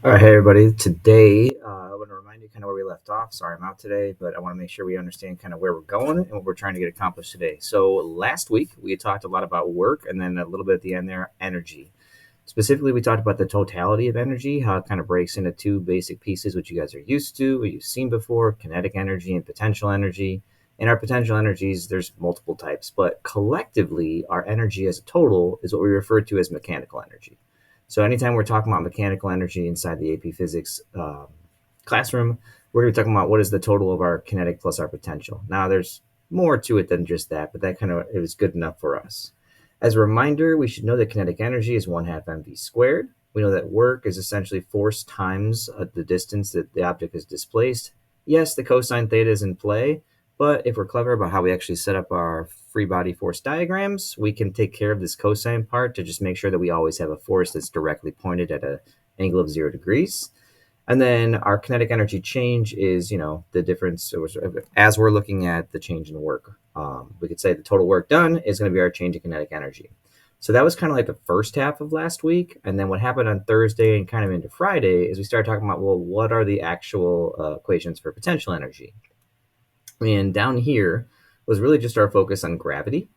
All right, hey everybody. Today, I want to remind you kind of where we left off. Sorry, I'm out today, but I want to make sure we understand kind of where we're going and what we're trying to get accomplished today. So, last week we had talked a lot about work, and then a little bit at the end there, energy. Specifically, we talked about the totality of energy, how it kind of breaks into two basic pieces, which you guys are used to, what you've seen before: kinetic energy and potential energy. In our potential energies, there's multiple types, but collectively, our energy as a total is what we refer to as mechanical energy. So anytime we're talking about mechanical energy inside the AP Physics classroom, we're going to be talking about what is the total of our kinetic plus our potential. Now, there's more to it than just that, but that kind of is good enough for us. As a reminder, we should know that kinetic energy is 1 half mv squared. We know that work is essentially force times the distance that the object is displaced. Yes, the cosine theta is in play, but if we're clever about how we actually set up our free body force diagrams, we can take care of this cosine part to just make sure that we always have a force that's directly pointed at an angle of 0 degrees. And then our kinetic energy change is, the difference as we're looking at the change in work. We could say the total work done is going to be our change in kinetic energy. So that was kind of like the first half of last week. And then what happened on Thursday and kind of into Friday is we started talking about, well, what are the actual equations for potential energy? And down here was really just our focus on gravity.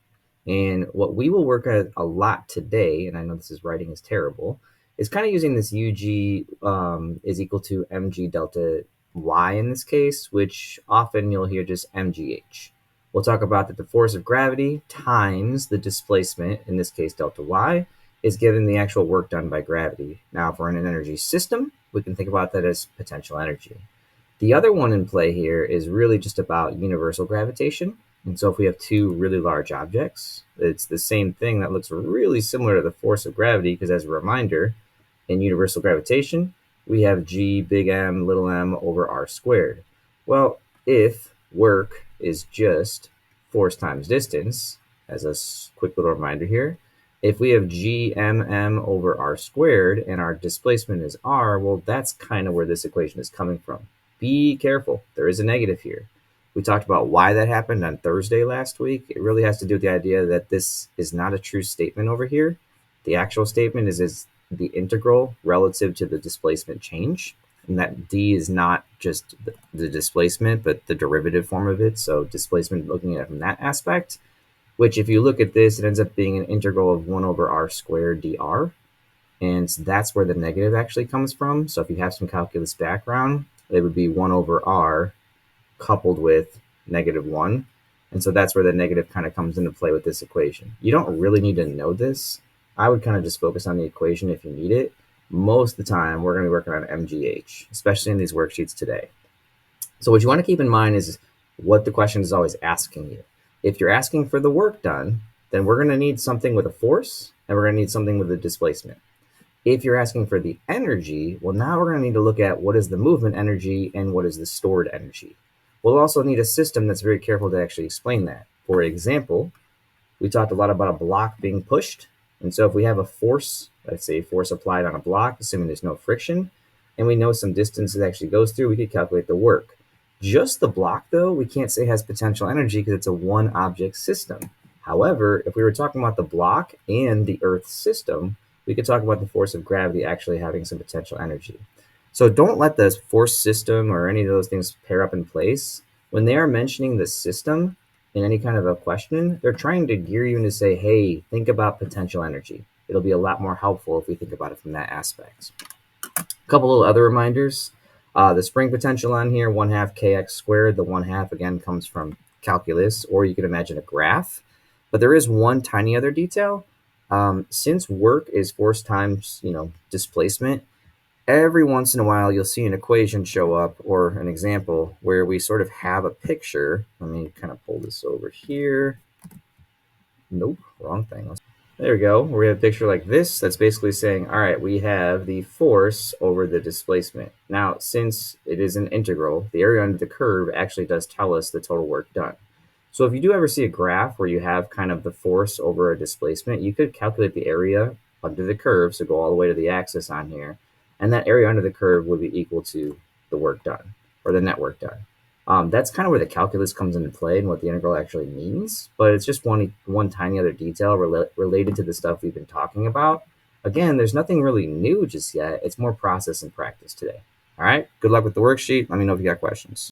And what we will work at a lot today, and I know this is writing is terrible, is kind of using this UG is equal to mg delta y in this case, which often you'll hear just mgh. We'll talk about that the force of gravity times the displacement, in this case delta y, is given the actual work done by gravity. Now, if we're in an energy system, we can think about that as potential energy. The other one in play here is really just about universal gravitation. And so if we have two really large objects, it's the same thing that looks really similar to the force of gravity, because as a reminder, in universal gravitation, we have G big M little m over R squared. Well, if work is just force times distance, as a quick little reminder here, if we have G m over R squared and our displacement is R, well, that's kind of where this equation is coming from. Be careful. There is a negative here. We talked about why that happened on Thursday last week. It really has to do with the idea that this is not a true statement over here. The actual statement is the integral relative to the displacement change. And that d is not just the displacement, but the derivative form of it. So displacement, looking at it from that aspect, which if you look at this, it ends up being an integral of 1 over r squared dr. And that's where the negative actually comes from. So if you have some calculus background, it would be 1 over r coupled with -1. And so that's where the negative kind of comes into play with this equation. You don't really need to know this. I would kind of just focus on the equation if you need it. Most of the time, we're going to be working on MGH, especially in these worksheets today. So what you want to keep in mind is what the question is always asking you. If you're asking for the work done, then we're going to need something with a force, and we're going to need something with a displacement. If you're asking for the energy, well, now we're going to need to look at what is the movement energy and what is the stored energy. We'll also need a system that's very careful to actually explain that. For example, we talked a lot about a block being pushed. And so if we have a force, let's say force applied on a block, assuming there's no friction, and we know some distance it actually goes through, we could calculate the work. Just the block, though, we can't say has potential energy because it's a one object system. However, if we were talking about the block and the Earth system, we could talk about the force of gravity actually having some potential energy. So don't let the force system or any of those things pair up in place. When they are mentioning the system in any kind of a question, they're trying to gear you into say, hey, think about potential energy. It'll be a lot more helpful if we think about it from that aspect. A couple little other reminders. The spring potential on here, 1/2 kx squared. The 1/2 again comes from calculus, or you could imagine a graph. But there is one tiny other detail. Since work is force times, displacement, every once in a while you'll see an equation show up or an example where we sort of have a picture. Let me kind of pull this over here. Nope, wrong thing. There we go. We have a picture like this that's basically saying, all right, we have the force over the displacement. Now, since it is an integral, the area under the curve actually does tell us the total work done. So if you do ever see a graph where you have kind of the force over a displacement, you could calculate the area under the curve, so go all the way to the axis on here, and that area under the curve would be equal to the work done, or the net work done. That's kind of where the calculus comes into play and what the integral actually means, but it's just one tiny other detail related to the stuff we've been talking about. Again, there's nothing really new just yet. It's more process and practice today. All right. Good luck with the worksheet. Let me know if you got questions.